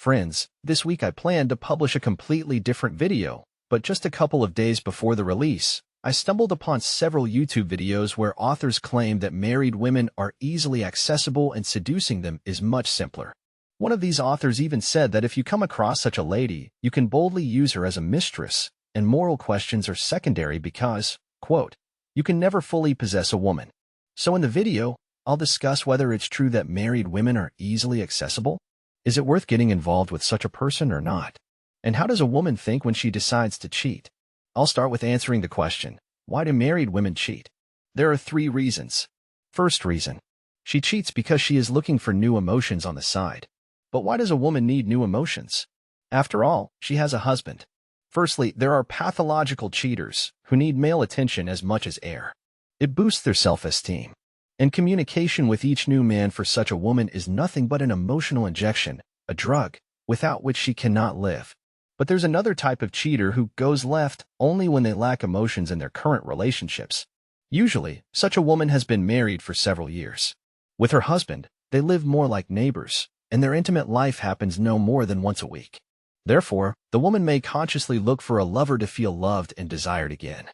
Friends, this week I planned to publish a completely different video, but just a couple of days before the release, I stumbled upon several YouTube videos where authors claim that married women are easily accessible and seducing them is much simpler. One of these authors even said that if you come across such a lady, you can boldly use her as a mistress, and moral questions are secondary because, quote, you can never fully possess a woman. So in the video, I'll discuss whether it's true that married women are easily accessible. Is it worth getting involved with such a person or not? And how does a woman think when she decides to cheat? I'll start with answering the question, why do married women cheat? There are 3 reasons. First reason, she cheats because she is looking for new emotions on the side. But why does a woman need new emotions? After all, she has a husband. Firstly, there are pathological cheaters who need male attention as much as air. It boosts their self-esteem. And communication with each new man for such a woman is nothing but an emotional injection, a drug, without which she cannot live. But there's another type of cheater who goes left only when they lack emotions in their current relationships. Usually, such a woman has been married for several years. With her husband, they live more like neighbors, and their intimate life happens no more than once a week. Therefore, the woman may consciously look for a lover to feel loved and desired again,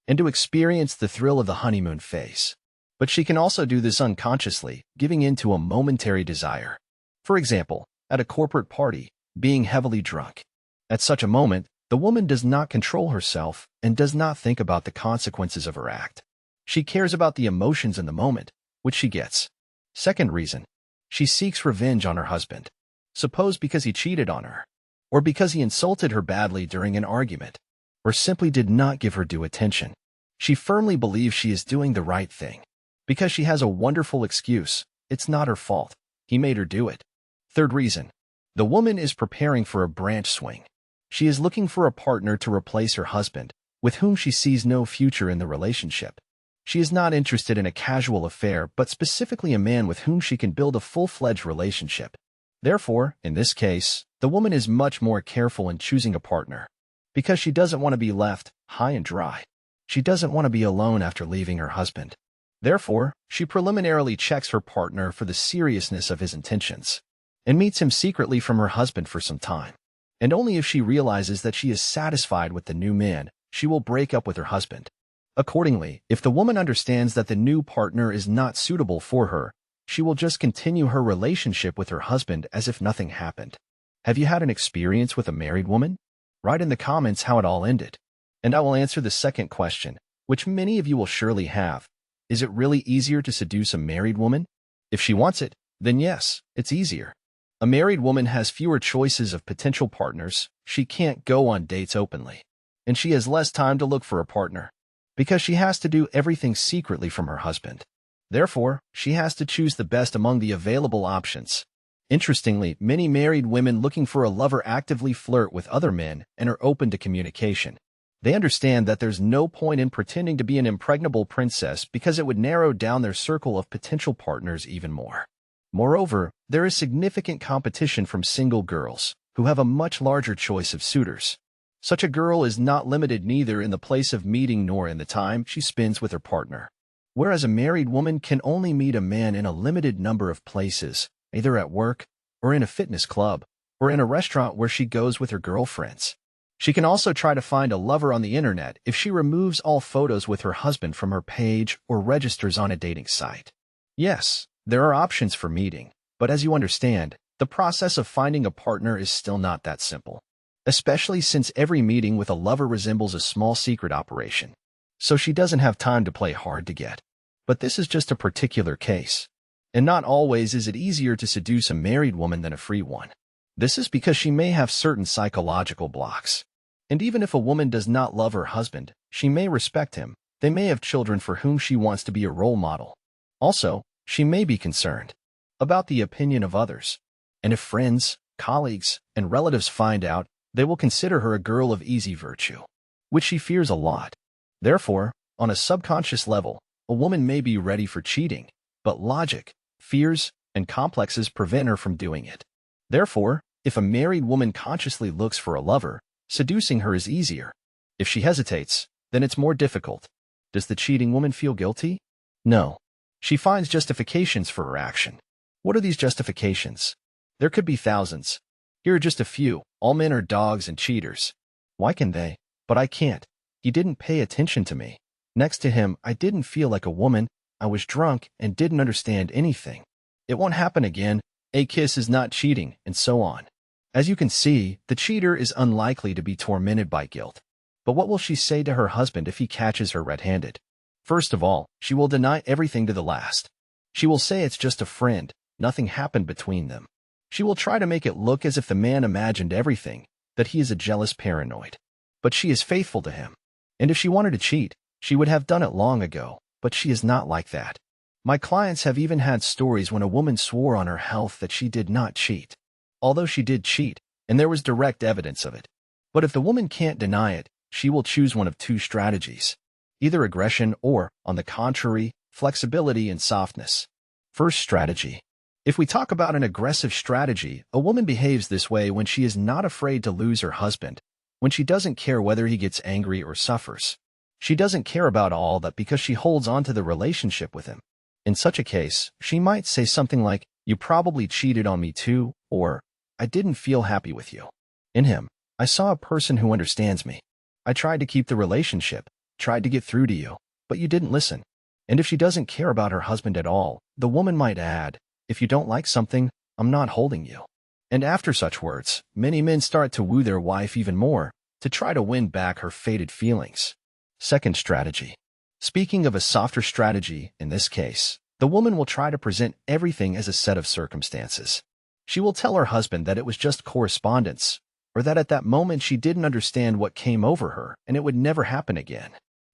and to experience the thrill of the honeymoon phase. But she can also do this unconsciously, giving in to a momentary desire. For example, at a corporate party, being heavily drunk. At such a moment, the woman does not control herself and does not think about the consequences of her act. She cares about the emotions in the moment, which she gets. Second reason, she seeks revenge on her husband. Suppose because he cheated on her, or because he insulted her badly during an argument, or simply did not give her due attention. She firmly believes she is doing the right thing. Because she has a wonderful excuse, it's not her fault. He made her do it. Third reason, the woman is preparing for a branch swing. She is looking for a partner to replace her husband, with whom she sees no future in the relationship. She is not interested in a casual affair, but specifically a man with whom she can build a full-fledged relationship. Therefore, in this case, the woman is much more careful in choosing a partner, because she doesn't want to be left high and dry. She doesn't want to be alone after leaving her husband. Therefore, she preliminarily checks her partner for the seriousness of his intentions, and meets him secretly from her husband for some time. And only if she realizes that she is satisfied with the new man, she will break up with her husband. Accordingly, if the woman understands that the new partner is not suitable for her, she will just continue her relationship with her husband as if nothing happened. Have you had an experience with a married woman? Write in the comments how it all ended. And I will answer the second question, which many of you will surely have. Is it really easier to seduce a married woman? If she wants it, then yes, it's easier. A married woman has fewer choices of potential partners, she can't go on dates openly, and she has less time to look for a partner, because she has to do everything secretly from her husband. Therefore, she has to choose the best among the available options. Interestingly, many married women looking for a lover actively flirt with other men and are open to communication. They understand that there's no point in pretending to be an impregnable princess because it would narrow down their circle of potential partners even more. Moreover, there is significant competition from single girls, who have a much larger choice of suitors. Such a girl is not limited neither in the place of meeting nor in the time she spends with her partner. Whereas a married woman can only meet a man in a limited number of places, either at work, or in a fitness club, or in a restaurant where she goes with her girlfriends. She can also try to find a lover on the internet if she removes all photos with her husband from her page or registers on a dating site. Yes, there are options for meeting, but as you understand, the process of finding a partner is still not that simple, especially since every meeting with a lover resembles a small secret operation. So she doesn't have time to play hard to get. But this is just a particular case. And not always is it easier to seduce a married woman than a free one. This is because she may have certain psychological blocks. And even if a woman does not love her husband, she may respect him. They may have children for whom she wants to be a role model. Also, she may be concerned about the opinion of others. And if friends, colleagues, and relatives find out, they will consider her a girl of easy virtue, which she fears a lot. Therefore, on a subconscious level, a woman may be ready for cheating, but logic, fears, and complexes prevent her from doing it. Therefore, if a married woman consciously looks for a lover, seducing her is easier. If she hesitates, then it's more difficult. Does the cheating woman feel guilty? No. She finds justifications for her action. What are these justifications? There could be thousands. Here are just a few. All men are dogs and cheaters. Why can they? But I can't. He didn't pay attention to me. Next to him, I didn't feel like a woman. I was drunk and didn't understand anything. It won't happen again. A kiss is not cheating, and so on. As you can see, the cheater is unlikely to be tormented by guilt. But what will she say to her husband if he catches her red-handed? First of all, she will deny everything to the last. She will say it's just a friend, nothing happened between them. She will try to make it look as if the man imagined everything, that he is a jealous paranoid. But she is faithful to him. And if she wanted to cheat, she would have done it long ago, but she is not like that. My clients have even had stories when a woman swore on her health that she did not cheat. Although she did cheat, and there was direct evidence of it. But if the woman can't deny it, she will choose one of two strategies. Either aggression or, on the contrary, flexibility and softness. First strategy. If we talk about an aggressive strategy, a woman behaves this way when she is not afraid to lose her husband, when she doesn't care whether he gets angry or suffers. She doesn't care about all that because she holds on to the relationship with him. In such a case, she might say something like, "You probably cheated on me too," or, "I didn't feel happy with you." In him, I saw a person who understands me. I tried to keep the relationship, tried to get through to you, but you didn't listen. And if she doesn't care about her husband at all, the woman might add, "If you don't like something, I'm not holding you." And after such words, many men start to woo their wife even more, to try to win back her faded feelings. Second strategy. Speaking of a softer strategy, in this case, the woman will try to present everything as a set of circumstances. She will tell her husband that it was just correspondence, or that at that moment she didn't understand what came over her and it would never happen again.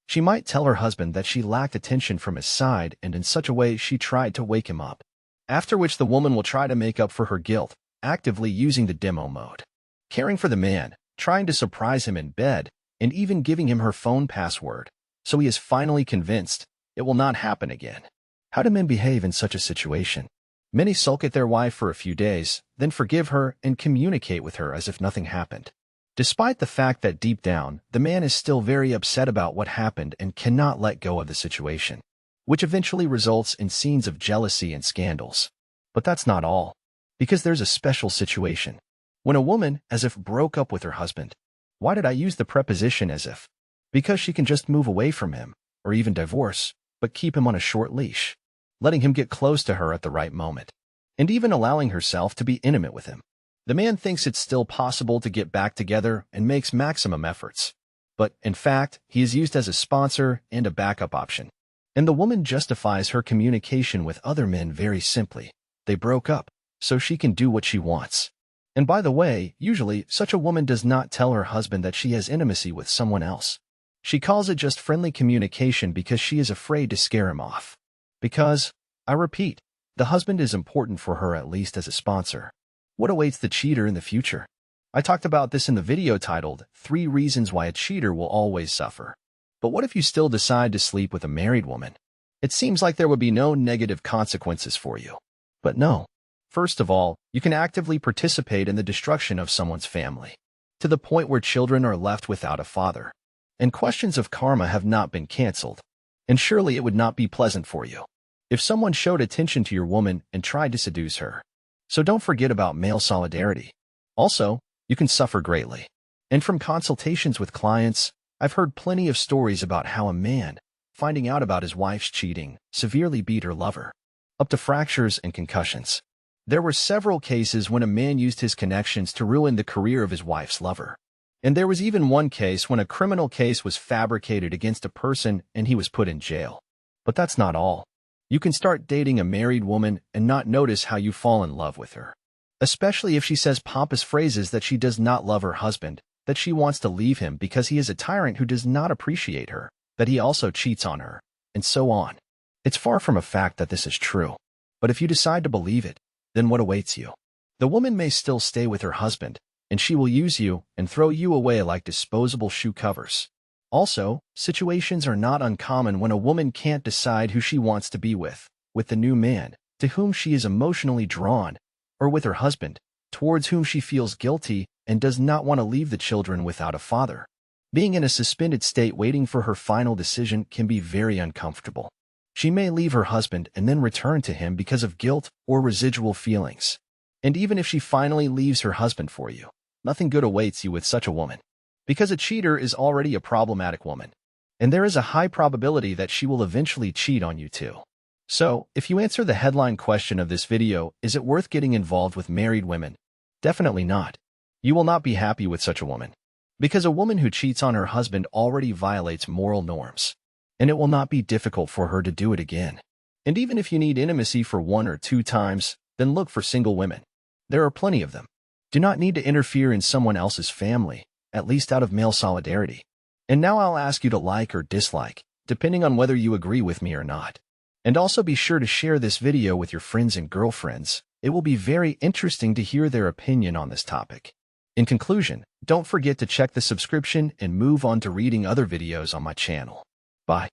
She might tell her husband that she lacked attention from his side and in such a way she tried to wake him up. After which the woman will try to make up for her guilt, actively using the demo mode. Caring for the man, trying to surprise him in bed, and even giving him her phone password, so he is finally convinced it will not happen again. How do men behave in such a situation? Many sulk at their wife for a few days, then forgive her and communicate with her as if nothing happened. Despite the fact that deep down, the man is still very upset about what happened and cannot let go of the situation, which eventually results in scenes of jealousy and scandals. But that's not all, because there's a special situation. When a woman, as if, broke up with her husband. Why did I use the preposition as if? Because she can just move away from him, or even divorce, but keep him on a short leash, letting him get close to her at the right moment, and even allowing herself to be intimate with him. The man thinks it's still possible to get back together and makes maximum efforts. But, in fact, he is used as a sponsor and a backup option. And the woman justifies her communication with other men very simply. They broke up, so she can do what she wants. And by the way, usually, such a woman does not tell her husband that she has intimacy with someone else. She calls it just friendly communication because she is afraid to scare him off. Because, I repeat, the husband is important for her at least as a sponsor. What awaits the cheater in the future? I talked about this in the video titled, 3 Reasons Why a Cheater Will Always Suffer. But what if you still decide to sleep with a married woman? It seems like there would be no negative consequences for you. But no. First of all, you can actively participate in the destruction of someone's family, to the point where children are left without a father. And questions of karma have not been canceled. And surely it would not be pleasant for you if someone showed attention to your woman and tried to seduce her. So don't forget about male solidarity. Also, you can suffer greatly. And from consultations with clients, I've heard plenty of stories about how a man, finding out about his wife's cheating, severely beat her lover, up to fractures and concussions. There were several cases when a man used his connections to ruin the career of his wife's lover. And there was even one case when a criminal case was fabricated against a person and he was put in jail. But that's not all. You can start dating a married woman and not notice how you fall in love with her. Especially if she says pompous phrases that she does not love her husband, that she wants to leave him because he is a tyrant who does not appreciate her, that he also cheats on her, and so on. It's far from a fact that this is true. But if you decide to believe it, then what awaits you? The woman may still stay with her husband, and she will use you and throw you away like disposable shoe covers. Also, situations are not uncommon when a woman can't decide who she wants to be with the new man, to whom she is emotionally drawn, or with her husband, towards whom she feels guilty and does not want to leave the children without a father. Being in a suspended state waiting for her final decision can be very uncomfortable. She may leave her husband and then return to him because of guilt or residual feelings. And even if she finally leaves her husband for you, nothing good awaits you with such a woman. Because a cheater is already a problematic woman, and there is a high probability that she will eventually cheat on you too. So, if you answer the headline question of this video, is it worth getting involved with married women? Definitely not. You will not be happy with such a woman. Because a woman who cheats on her husband already violates moral norms, and it will not be difficult for her to do it again. And even if you need intimacy for 1 or 2 times, then look for single women. There are plenty of them. Do not need to interfere in someone else's family, at least out of male solidarity. And now I'll ask you to like or dislike, depending on whether you agree with me or not. And also be sure to share this video with your friends and girlfriends. It will be very interesting to hear their opinion on this topic. In conclusion, don't forget to check the subscription and move on to reading other videos on my channel. Bye.